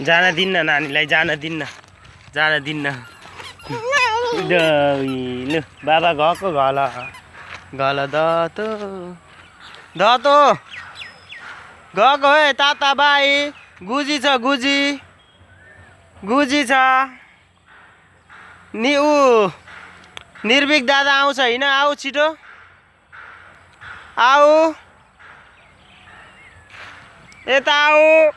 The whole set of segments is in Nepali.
जान दिन्न नानीलाई जान दिन्न लु बाबा गएको गल दतो गएको है ताता बाई गुजी छ गुजी छ नि ऊ निर्भिक दादा आउँछ होइन आऊ छिटो आऊ यता आऊ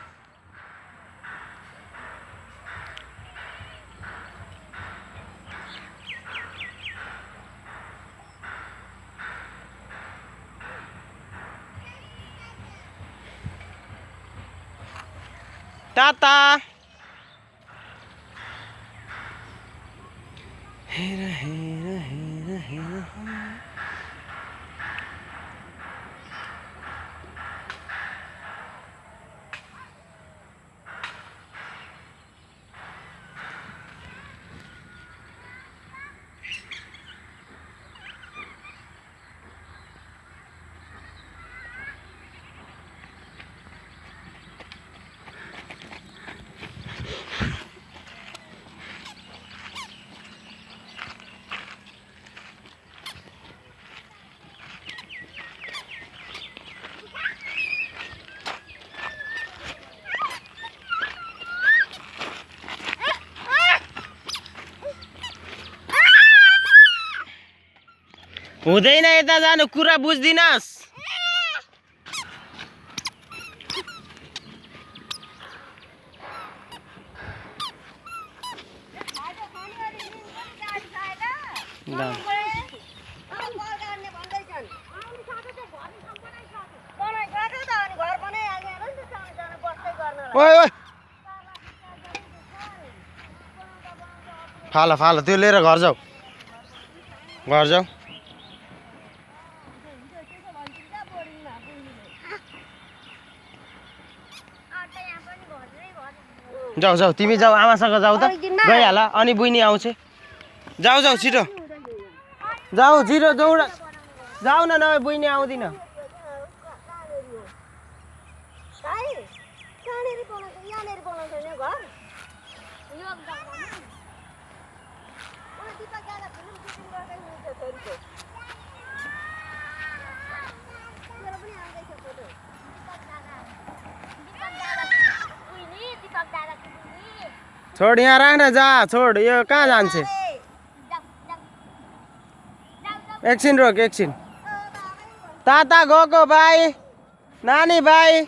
ताता हेर हुँदैन यता जानु कुरा बुझ्दिनस् फाला त्यो लिएर घर जाऊ जाऊ तिमी जाऊ आमासँग जाऊ त गइहाल अनि बुइनी आउँछ जाऊ छिटो जाऊ छिटो जाऊ न नभए बुइनी आउँदिन छोड यहाँ राख्न जा छोड यो कहाँ जान्छ एकछिन रोक ताता गएको भाइ नानी भाइ